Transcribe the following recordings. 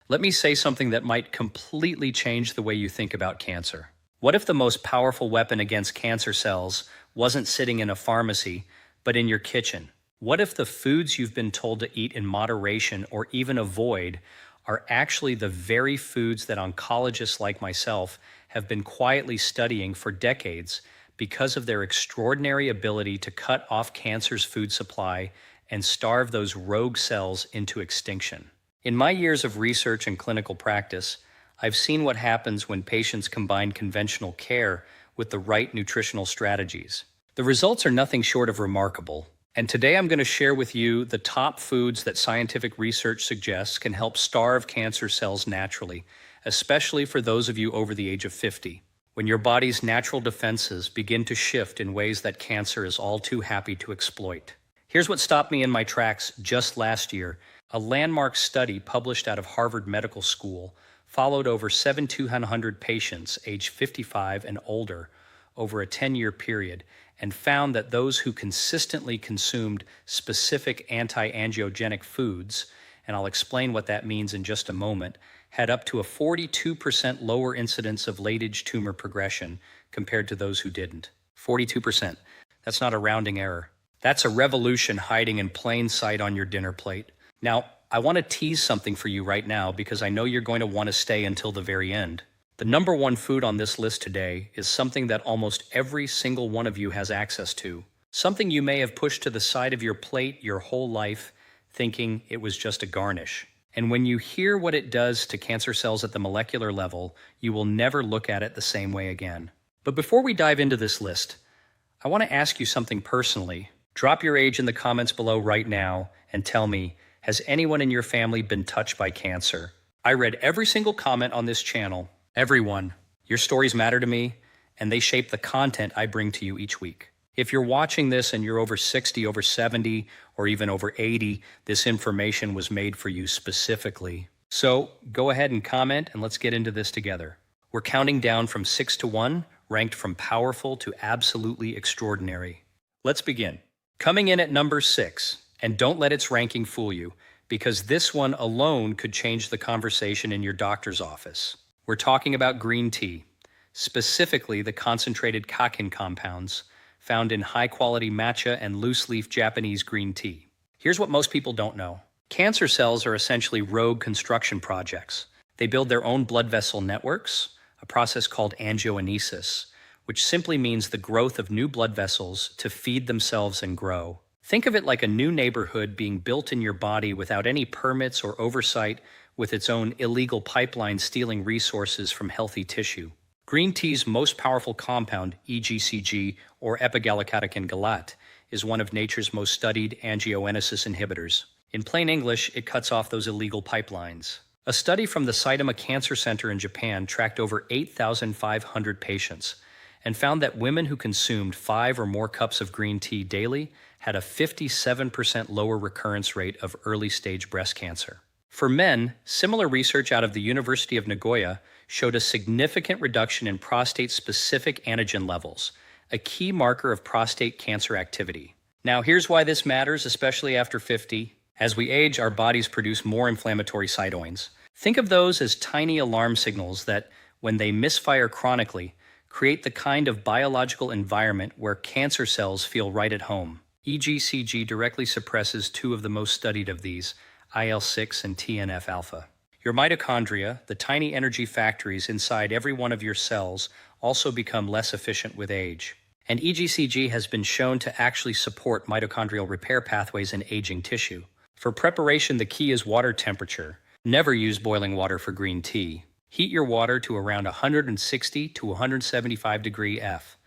Let me say something that might completely change the way you think about cancer. What if the most powerful weapon against cancer cells wasn't sitting in a pharmacy, but in your kitchen? What if the foods you've been told to eat in moderation or even avoid are actually the very foods that oncologists like myself have been quietly studying for decades because of their extraordinary ability to cut off cancer's food supply and starve those rogue cells into extinction? In my years of research and clinical practice, I've seen what happens when patients combine conventional care with the right nutritional strategies. The results are nothing short of remarkable. And today I'm going to share with you the top foods that scientific research suggests can help starve cancer cells naturally, especially for those of you over the age of 50, when your body's natural defenses begin to shift in ways that cancer is all too happy to exploit. Here's what stopped me in my tracks just last year. A landmark study published out of Harvard Medical School followed over 7,200 patients aged 55 and older over a 10-year period and found that those who consistently consumed specific anti-angiogenic foods, and I'll explain what that means in just a moment, had up to a 42% lower incidence of late-age tumor progression compared to those who didn't. 42%. That's not a rounding error. That's a revolution hiding in plain sight on your dinner plate. Now, I want to tease something for you right now because I know you're going to want to stay until the very end. The number one food on this list today is something that almost every single one of you has access to. Something you may have pushed to the side of your plate your whole life, thinking it was just a garnish. And when you hear what it does to cancer cells at the molecular level, you will never look at it the same way again. But before we dive into this list, I want to ask you something personally. Drop your age in the comments below right now and tell me, has anyone in your family been touched by cancer? I read every single comment on this channel. Everyone. Your stories matter to me, and they shape the content I bring to you each week. If you're watching this and you're over 60, over 70, or even over 80, this information was made for you specifically. So go ahead and comment, and let's get into this together. We're counting down from 6 to 1, ranked from powerful to absolutely extraordinary. Let's begin. Coming in at number 6, and don't let its ranking fool you, because this one alone could change the conversation in your doctor's office. We're talking about green tea, specifically the concentrated kakin compounds found in high-quality matcha and loose-leaf Japanese green tea. Here's what most people don't know. Cancer cells are essentially rogue construction projects. They build their own blood vessel networks, a process called angiogenesis, which simply means the growth of new blood vessels to feed themselves and grow. Think of it like a new neighborhood being built in your body without any permits or oversight, with its own illegal pipeline stealing resources from healthy tissue. Green tea's most powerful compound, EGCG, or epigallocatechin galat, is one of nature's most studied angiogenesis inhibitors. In plain English, it cuts off those illegal pipelines. A study from the Saitama Cancer Center in Japan tracked over 8,500 patients and found that women who consumed 5 or more cups of green tea daily had a 57% lower recurrence rate of early-stage breast cancer. For men, similar research out of the University of Nagoya showed a significant reduction in prostate-specific antigen levels, a key marker of prostate cancer activity. Now, here's why this matters, especially after 50. As we age, our bodies produce more inflammatory cytokines. Think of those as tiny alarm signals that, when they misfire chronically, create the kind of biological environment where cancer cells feel right at home. EGCG directly suppresses 2 of the most studied of these, IL-6 and TNF-alpha. Your mitochondria, the tiny energy factories inside every one of your cells, also become less efficient with age. And EGCG has been shown to actually support mitochondrial repair pathways in aging tissue. For preparation, the key is water temperature. Never use boiling water for green tea. Heat your water to around 160 to 175 degree F.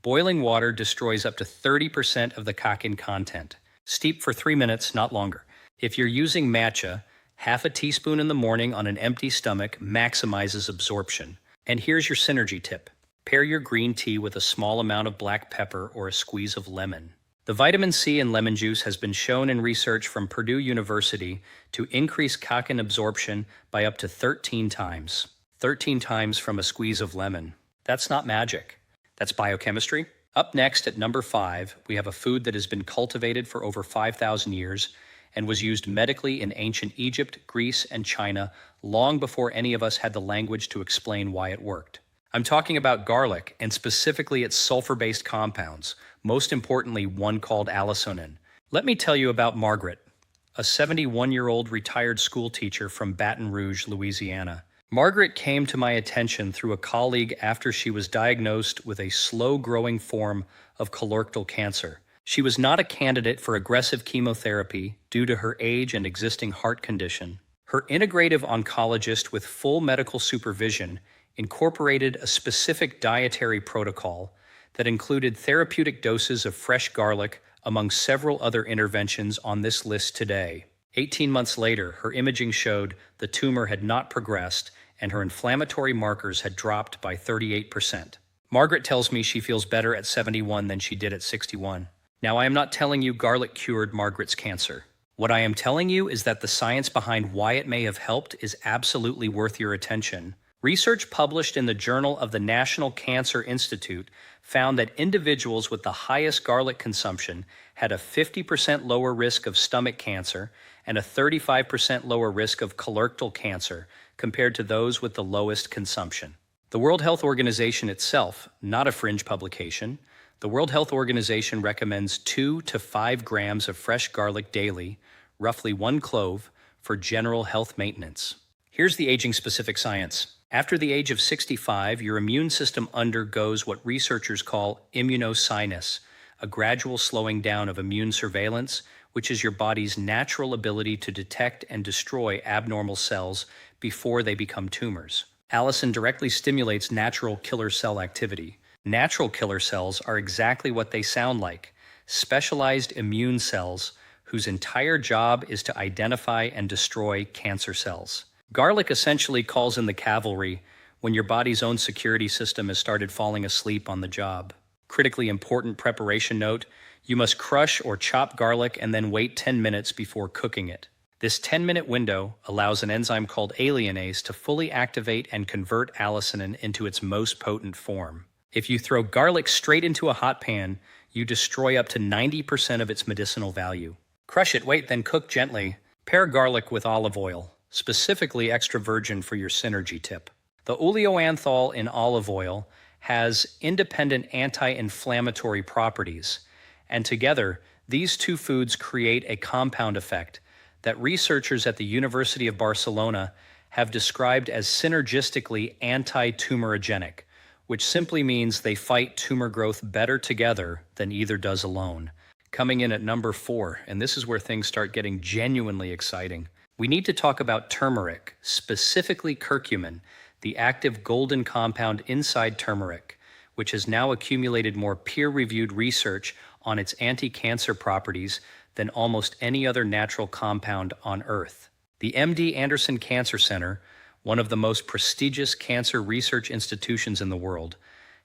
Boiling water destroys up to 30% of the kakin content. Steep for 3 minutes, not longer. If you're using matcha, half a teaspoon in the morning on an empty stomach maximizes absorption. And here's your synergy tip. Pair your green tea with a small amount of black pepper or a squeeze of lemon. The vitamin C in lemon juice has been shown in research from Purdue University to increase kakin absorption by up to 13 times. 13 times from a squeeze of lemon. That's not magic. That's biochemistry. Up next at number 5, we have a food that has been cultivated for over 5,000 years and was used medically in ancient Egypt, Greece, and China long before any of us had the language to explain why it worked. I'm talking about garlic, and specifically its sulfur-based compounds, most importantly one called allicin. Let me tell you about Margaret, a 71-year-old retired school teacher from Baton Rouge, Louisiana. Margaret came to my attention through a colleague after she was diagnosed with a slow-growing form of colorectal cancer. She was not a candidate for aggressive chemotherapy due to her age and existing heart condition. Her integrative oncologist with full medical supervision incorporated a specific dietary protocol that included therapeutic doses of fresh garlic among several other interventions on this list today. 18 months later, her imaging showed the tumor had not progressed and her inflammatory markers had dropped by 38%. Margaret tells me she feels better at 71 than she did at 61. Now, I am not telling you garlic cured Margaret's cancer. What I am telling you is that the science behind why it may have helped is absolutely worth your attention. Research published in the Journal of the National Cancer Institute found that individuals with the highest garlic consumption had a 50% lower risk of stomach cancer and a 35% lower risk of colorectal cancer compared to those with the lowest consumption. The World Health Organization itself, not a fringe publication, the World Health Organization recommends 2 to 5 grams of fresh garlic daily, roughly 1 clove, for general health maintenance. Here's the aging-specific science. After the age of 65, your immune system undergoes what researchers call immunosinus, a gradual slowing down of immune surveillance, which is your body's natural ability to detect and destroy abnormal cells before they become tumors. Allicin directly stimulates natural killer cell activity. Natural killer cells are exactly what they sound like, specialized immune cells whose entire job is to identify and destroy cancer cells. Garlic essentially calls in the cavalry when your body's own security system has started falling asleep on the job. Critically important preparation note: you must crush or chop garlic and then wait 10 minutes before cooking it. This 10-minute window allows an enzyme called alliinase to fully activate and convert allicin into its most potent form. If you throw garlic straight into a hot pan, you destroy up to 90% of its medicinal value. Crush it, wait, then cook gently. Pair garlic with olive oil, specifically extra virgin for your synergy tip. The oleoanthol in olive oil has independent anti-inflammatory properties, and together, these two foods create a compound effect that researchers at the University of Barcelona have described as synergistically anti-tumorigenic, which simply means they fight tumor growth better together than either does alone. Coming in at number 4, and this is where things start getting genuinely exciting. We need to talk about turmeric, specifically curcumin, the active golden compound inside turmeric, which has now accumulated more peer-reviewed research on its anti-cancer properties than almost any other natural compound on Earth. The MD Anderson Cancer Center, one of the most prestigious cancer research institutions in the world,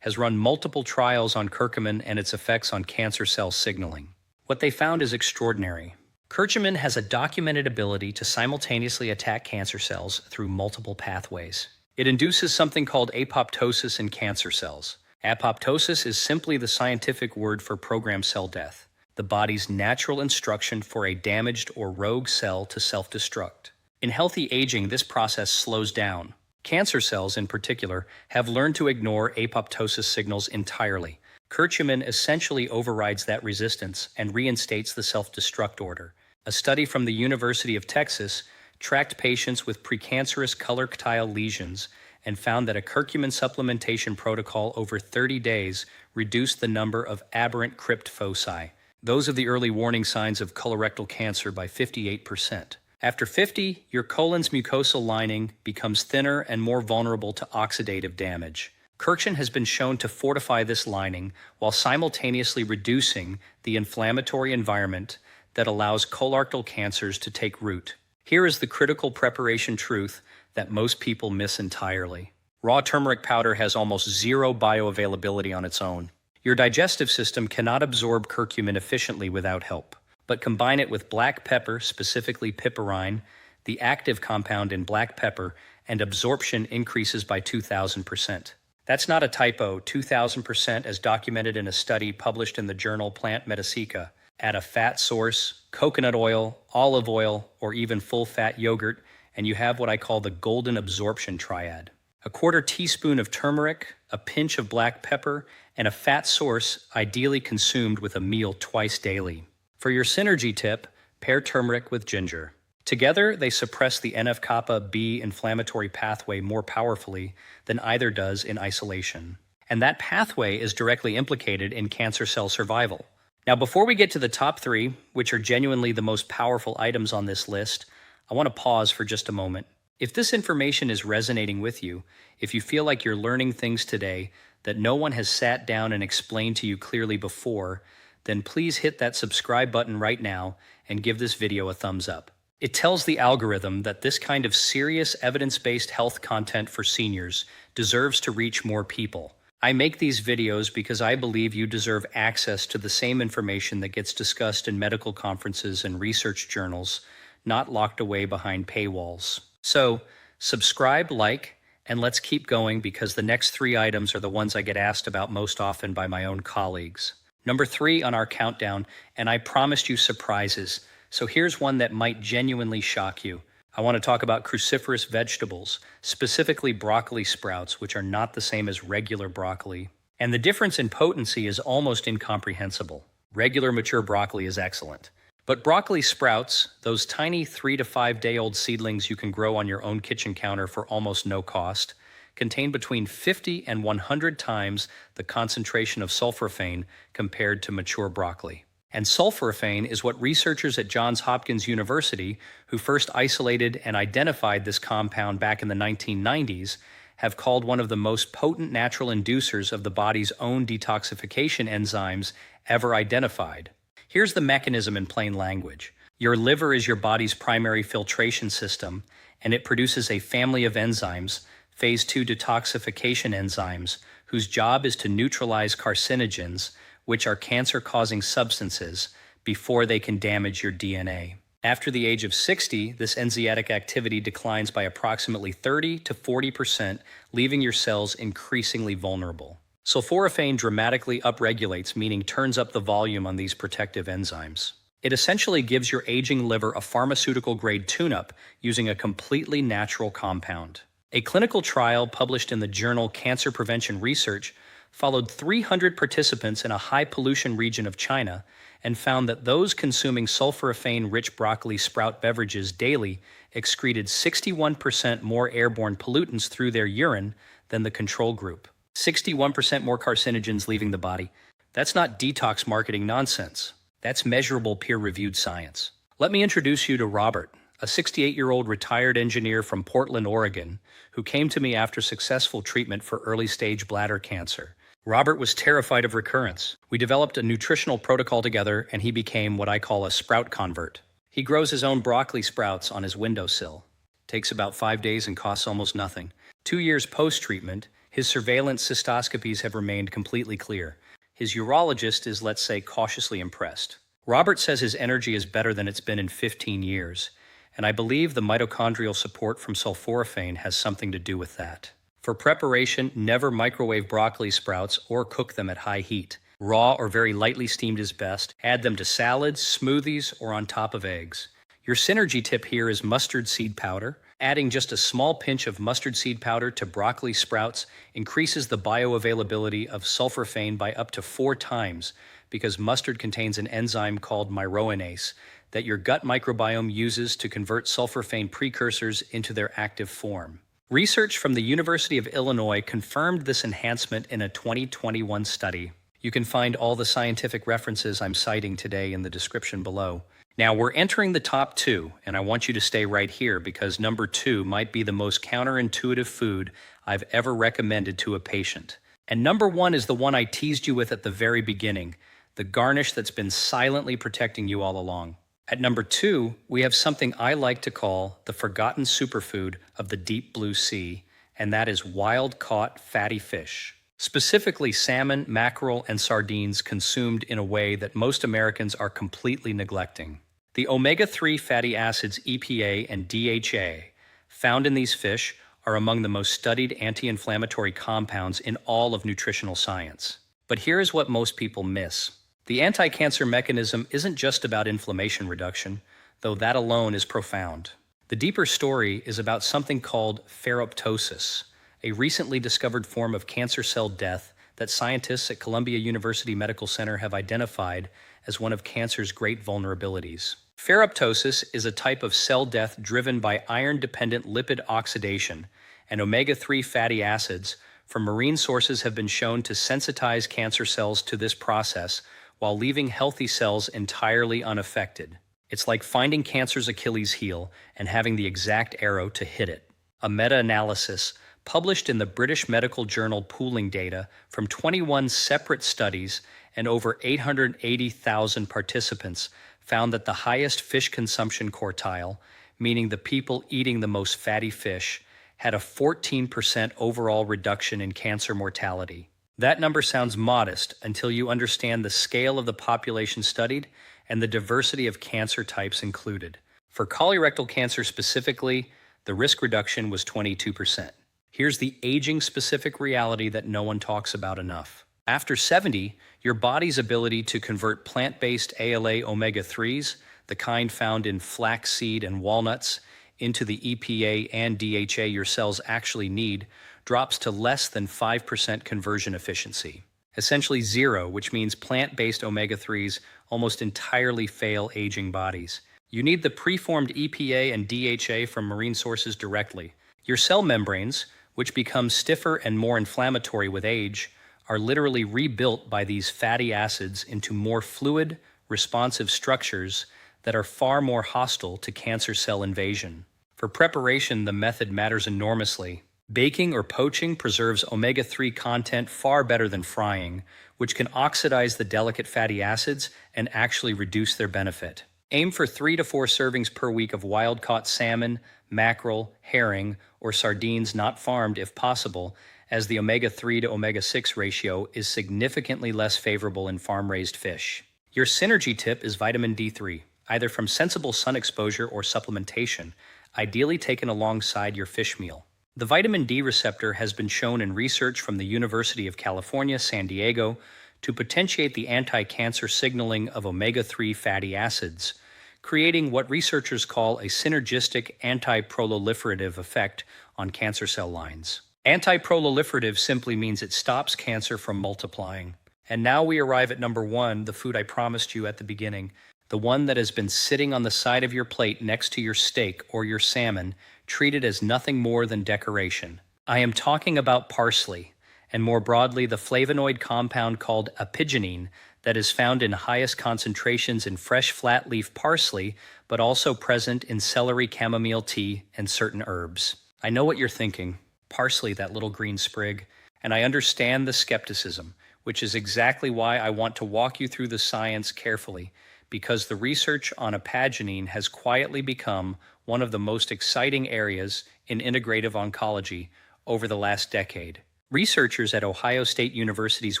has run multiple trials on curcumin and its effects on cancer cell signaling. What they found is extraordinary. Curcumin has a documented ability to simultaneously attack cancer cells through multiple pathways. It induces something called apoptosis in cancer cells. Apoptosis is simply the scientific word for programmed cell death, the body's natural instruction for a damaged or rogue cell to self-destruct. In healthy aging, this process slows down. Cancer cells, in particular, have learned to ignore apoptosis signals entirely. Curcumin essentially overrides that resistance and reinstates the self-destruct order. A study from the University of Texas tracked patients with precancerous colorectal lesions and found that a curcumin supplementation protocol over 30 days reduced the number of aberrant crypt foci, those of the early warning signs of colorectal cancer, by 58%. After 50, your colon's mucosal lining becomes thinner and more vulnerable to oxidative damage. Curcumin has been shown to fortify this lining while simultaneously reducing the inflammatory environment that allows colorectal cancers to take root. Here is the critical preparation truth that most people miss entirely. Raw turmeric powder has almost zero bioavailability on its own. Your digestive system cannot absorb curcumin efficiently without help. But combine it with black pepper, specifically piperine, the active compound in black pepper, and absorption increases by 2,000%. That's not a typo, 2,000%, as documented in a study published in the journal Plant Medicina. Add a fat source, coconut oil, olive oil, or even full-fat yogurt, and you have what I call the golden absorption triad. A quarter teaspoon of turmeric, a pinch of black pepper, and a fat source ideally consumed with a meal twice daily. For your synergy tip, pair turmeric with ginger. Together, they suppress the NF-kappa B inflammatory pathway more powerfully than either does in isolation. And that pathway is directly implicated in cancer cell survival. Now, before we get to the top three, which are genuinely the most powerful items on this list, I want to pause for just a moment. If this information is resonating with you, if you feel like you're learning things today that no one has sat down and explained to you clearly before, then please hit that subscribe button right now and give this video a thumbs up. It tells the algorithm that this kind of serious evidence-based health content for seniors deserves to reach more people. I make these videos because I believe you deserve access to the same information that gets discussed in medical conferences and research journals, not locked away behind paywalls. So, subscribe, like, and let's keep going because the next three items are the ones I get asked about most often by my own colleagues. Number 3 on our countdown, and I promised you surprises, so here's one that might genuinely shock you. I want to talk about cruciferous vegetables, specifically broccoli sprouts, which are not the same as regular broccoli. And the difference in potency is almost incomprehensible. Regular mature broccoli is excellent. But broccoli sprouts, those tiny 3 to 5 day old seedlings you can grow on your own kitchen counter for almost no cost, contain between 50 and 100 times the concentration of sulforaphane compared to mature broccoli. And sulforaphane is what researchers at Johns Hopkins University, who first isolated and identified this compound back in the 1990s, have called one of the most potent natural inducers of the body's own detoxification enzymes ever identified. Here's the mechanism in plain language. Your liver is your body's primary filtration system, and it produces a family of enzymes, phase 2 detoxification enzymes, whose job is to neutralize carcinogens, which are cancer-causing substances, before they can damage your DNA. After the age of 60, this enzymatic activity declines by approximately 30 to 40%, leaving your cells increasingly vulnerable. Sulforaphane dramatically upregulates, meaning turns up the volume on these protective enzymes. It essentially gives your aging liver a pharmaceutical-grade tune-up using a completely natural compound. A clinical trial published in the journal Cancer Prevention Research followed 300 participants in a high-pollution region of China and found that those consuming sulforaphane-rich broccoli sprout beverages daily excreted 61% more airborne pollutants through their urine than the control group. 61% more carcinogens leaving the body. That's not detox marketing nonsense. That's measurable peer-reviewed science. Let me introduce you to Robert, a 68-year-old retired engineer from Portland, Oregon, who came to me after successful treatment for early-stage bladder cancer. Robert was terrified of recurrence. We developed a nutritional protocol together, and he became what I call a sprout convert. He grows his own broccoli sprouts on his windowsill. Takes about 5 days and costs almost nothing. 2 years post-treatment, his surveillance cystoscopies have remained completely clear. His urologist is, let's say, cautiously impressed. Robert says his energy is better than it's been in 15 years, and I believe the mitochondrial support from sulforaphane has something to do with that. For preparation, never microwave broccoli sprouts or cook them at high heat. Raw or very lightly steamed is best. Add them to salads, smoothies, or on top of eggs. Your synergy tip here is mustard seed powder. Adding just a small pinch of mustard seed powder to broccoli sprouts increases the bioavailability of sulforaphane by up to 4 times because mustard contains an enzyme called myroinase that your gut microbiome uses to convert sulforaphane precursors into their active form. Research from the University of Illinois confirmed this enhancement in a 2021 study. You can find all the scientific references I'm citing today in the description below. Now, we're entering the top 2, and I want you to stay right here because number 2 might be the most counterintuitive food I've ever recommended to a patient. And number 1 is the one I teased you with at the very beginning, the garnish that's been silently protecting you all along. At number 2, we have something I like to call the forgotten superfood of the deep blue sea, and that is wild-caught fatty fish. Specifically salmon, mackerel, and sardines consumed in a way that most Americans are completely neglecting. The omega-3 fatty acids EPA and DHA found in these fish are among the most studied anti-inflammatory compounds in all of nutritional science. But here is what most people miss. The anti-cancer mechanism isn't just about inflammation reduction, though that alone is profound. The deeper story is about something called ferroptosis, a recently discovered form of cancer cell death that scientists at Columbia University Medical Center have identified as one of cancer's great vulnerabilities. Ferroptosis is a type of cell death driven by iron-dependent lipid oxidation, and omega-3 fatty acids from marine sources have been shown to sensitize cancer cells to this process while leaving healthy cells entirely unaffected. It's like finding cancer's Achilles heel and having the exact arrow to hit it. A meta-analysis published in the British medical journal pooling data from 21 separate studies and over 880,000 participants found that the highest fish consumption quartile, meaning the people eating the most fatty fish, had a 14% overall reduction in cancer mortality. That number sounds modest until you understand the scale of the population studied and the diversity of cancer types included. For colorectal cancer specifically, the risk reduction was 22%. Here's the aging-specific reality that no one talks about enough. After 70, your body's ability to convert plant-based ALA omega-3s, the kind found in flaxseed and walnuts, into the EPA and DHA your cells actually need, drops to less than 5% conversion efficiency. Essentially zero, which means plant-based omega-3s almost entirely fail aging bodies. You need the preformed EPA and DHA from marine sources directly. Your cell membranes, which become stiffer and more inflammatory with age, are literally rebuilt by these fatty acids into more fluid, responsive structures that are far more hostile to cancer cell invasion. For preparation, the method matters enormously. Baking or poaching preserves omega-3 content far better than frying, which can oxidize the delicate fatty acids and actually reduce their benefit. Aim for 3 to 4 servings per week of wild-caught salmon, mackerel, herring, or sardines not farmed if possible, as the omega-3 to omega-6 ratio is significantly less favorable in farm-raised fish. Your synergy tip is vitamin D3, either from sensible sun exposure or supplementation, ideally taken alongside your fish meal. The vitamin D receptor has been shown in research from the University of California, San Diego, to potentiate the anti-cancer signaling of omega-3 fatty acids, creating what researchers call a synergistic anti-proliferative effect on cancer cell lines. Anti-proliferative simply means it stops cancer from multiplying. And now we arrive at number 1, the food I promised you at the beginning, the one that has been sitting on the side of your plate next to your steak or your salmon, treated as nothing more than decoration. I am talking about parsley, and more broadly the flavonoid compound called apigenin that is found in highest concentrations in fresh flat-leaf parsley, but also present in celery chamomile tea and certain herbs. I know what you're thinking, parsley, that little green sprig, and I understand the skepticism, which is exactly why I want to walk you through the science carefully, because the research on apigenin has quietly become one of the most exciting areas in integrative oncology over the last decade. Researchers at Ohio State University's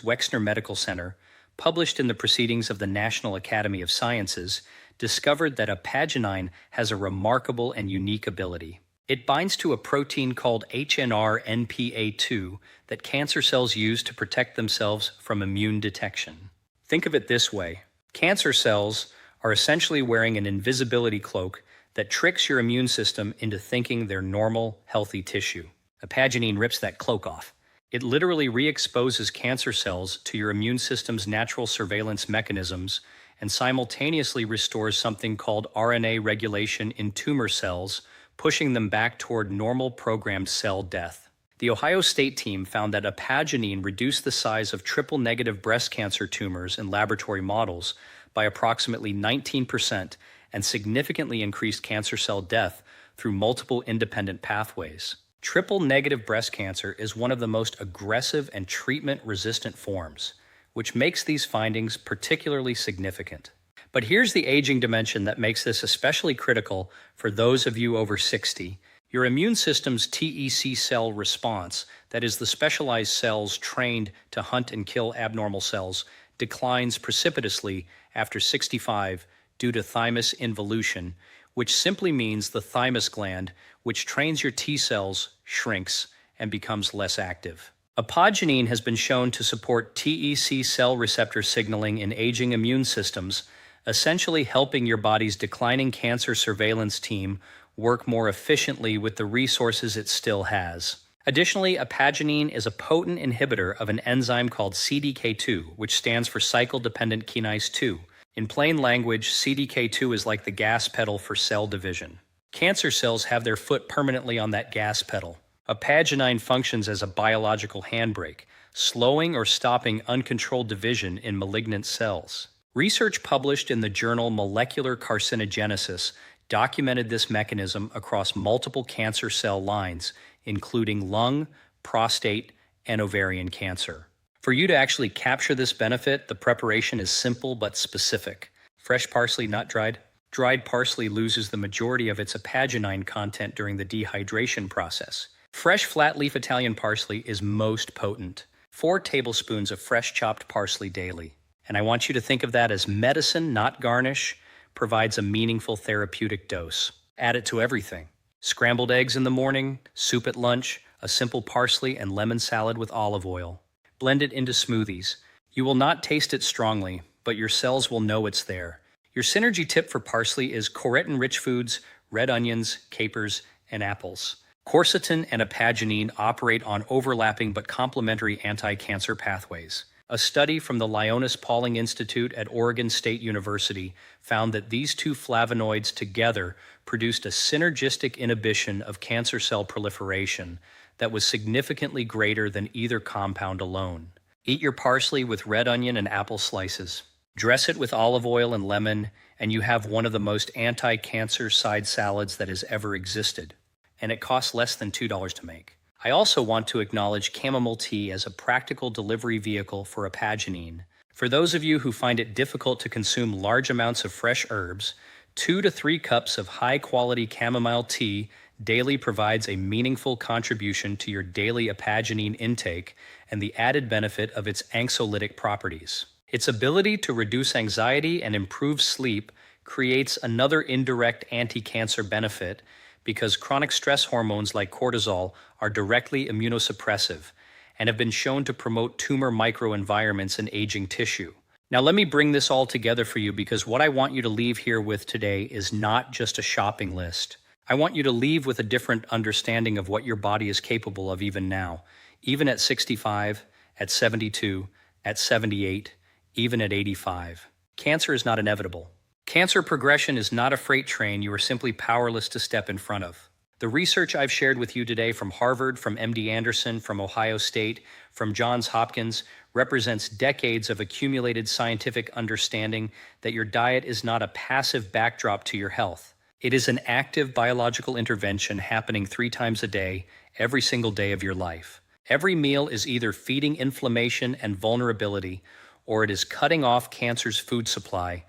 Wexner Medical Center, published in the Proceedings of the National Academy of Sciences, discovered that apigenin has a remarkable and unique ability. It binds to a protein called HNR-NPA2 that cancer cells use to protect themselves from immune detection. Think of it this way. Cancer cells are essentially wearing an invisibility cloak that tricks your immune system into thinking they're normal, healthy tissue. Apigenin rips that cloak off. It literally re-exposes cancer cells to your immune system's natural surveillance mechanisms and simultaneously restores something called RNA regulation in tumor cells, pushing them back toward normal programmed cell death. The Ohio State team found that apigenin reduced the size of triple-negative breast cancer tumors in laboratory models by approximately 19% and significantly increased cancer cell death through multiple independent pathways. Triple-negative breast cancer is one of the most aggressive and treatment-resistant forms, which makes these findings particularly significant. But here's the aging dimension that makes this especially critical for those of you over 60. Your immune system's TEC cell response, that is the specialized cells trained to hunt and kill abnormal cells, declines precipitously after 65 due to thymus involution, which simply means the thymus gland, which trains your T cells, shrinks and becomes less active. Apogenine has been shown to support TEC cell receptor signaling in aging immune systems, essentially helping your body's declining cancer surveillance team work more efficiently with the resources it still has. Additionally, apagenine is a potent inhibitor of an enzyme called CDK2, which stands for cycle-dependent kinase 2. In plain language, CDK2 is like the gas pedal for cell division. Cancer cells have their foot permanently on that gas pedal. Apagenine functions as a biological handbrake, slowing or stopping uncontrolled division in malignant cells. Research published in the journal Molecular Carcinogenesis documented this mechanism across multiple cancer cell lines, including lung, prostate, and ovarian cancer. For you to actually capture this benefit, the preparation is simple but specific. Fresh parsley, not dried. Dried parsley loses the majority of its apagenine content during the dehydration process. Fresh flat-leaf Italian parsley is most potent. 4 tablespoons of fresh chopped parsley daily. And I want you to think of that as medicine, not garnish, provides a meaningful therapeutic dose. Add it to everything. Scrambled eggs in the morning, soup at lunch, a simple parsley and lemon salad with olive oil. Blend it into smoothies. You will not taste it strongly, but your cells will know it's there. Your synergy tip for parsley is quercetin-rich foods, red onions, capers, and apples. Quercetin and apagenine operate on overlapping but complementary anti-cancer pathways. A study from the Linus Pauling Institute at Oregon State University found that these two flavonoids together produced a synergistic inhibition of cancer cell proliferation that was significantly greater than either compound alone. Eat your parsley with red onion and apple slices. Dress it with olive oil and lemon, and you have one of the most anti-cancer side salads that has ever existed. And it costs less than $2 to make. I also want to acknowledge chamomile tea as a practical delivery vehicle for apagenine. For those of you who find it difficult to consume large amounts of fresh herbs, 2 to 3 cups of high-quality chamomile tea daily provides a meaningful contribution to your daily apagenine intake and the added benefit of its anxiolytic properties. Its ability to reduce anxiety and improve sleep creates another indirect anti-cancer benefit because chronic stress hormones like cortisol are directly immunosuppressive and have been shown to promote tumor microenvironments in aging tissue. Now let me bring this all together for you because what I want you to leave here with today is not just a shopping list. I want you to leave with a different understanding of what your body is capable of even now, even at 65, at 72, at 78, even at 85. Cancer is not inevitable. Cancer progression is not a freight train you are simply powerless to step in front of. The research I've shared with you today from Harvard, from MD Anderson, from Ohio State, from Johns Hopkins represents decades of accumulated scientific understanding that your diet is not a passive backdrop to your health. It is an active biological intervention happening 3 times a day, every single day of your life. Every meal is either feeding inflammation and vulnerability, or it is cutting off cancer's food supply,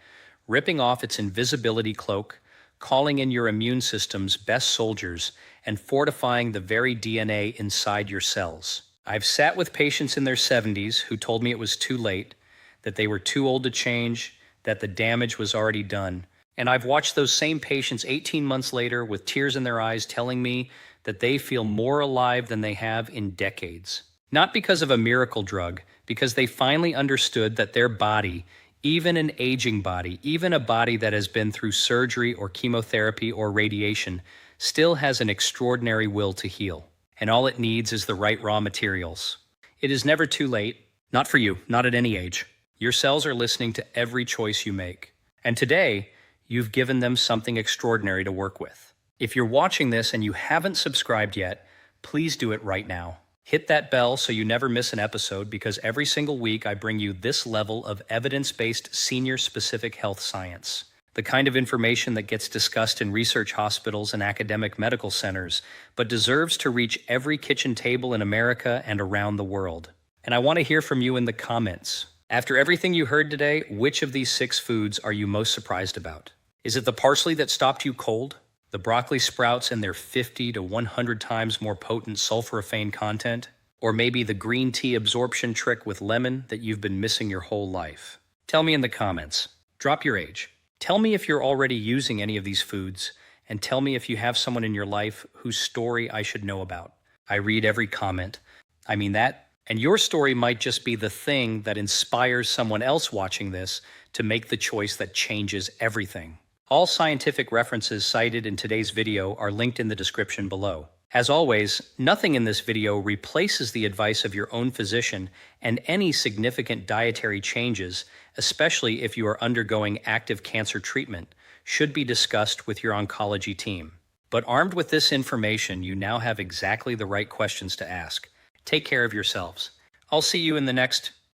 ripping off its invisibility cloak, calling in your immune system's best soldiers, and fortifying the very DNA inside your cells. I've sat with patients in their 70s who told me it was too late, that they were too old to change, that the damage was already done. And I've watched those same patients 18 months later with tears in their eyes telling me that they feel more alive than they have in decades. Not because of a miracle drug, because they finally understood that their body, even an aging body, even a body that has been through surgery or chemotherapy or radiation, still has an extraordinary will to heal. And all it needs is the right raw materials. It is never too late. Not for you, not at any age. Your cells are listening to every choice you make. And today, you've given them something extraordinary to work with. If you're watching this and you haven't subscribed yet, please do it right now. Hit that bell so you never miss an episode because every single week I bring you this level of evidence-based senior-specific health science. The kind of information that gets discussed in research hospitals and academic medical centers, but deserves to reach every kitchen table in America and around the world. And I want to hear from you in the comments. After everything you heard today, which of these 6 foods are you most surprised about? Is it the parsley that stopped you cold? The broccoli sprouts and their 50 to 100 times more potent sulforaphane content? Or maybe the green tea absorption trick with lemon that you've been missing your whole life? Tell me in the comments. Drop your age. Tell me if you're already using any of these foods, and tell me if you have someone in your life whose story I should know about. I read every comment. I mean that And your story might just be the thing that inspires someone else watching this to make the choice that changes everything. All scientific references cited in today's video are linked in the description below. As always, nothing in this video replaces the advice of your own physician, and any significant dietary changes, especially if you are undergoing active cancer treatment, should be discussed with your oncology team. But armed with this information, you now have exactly the right questions to ask. Take care of yourselves. I'll see you in the next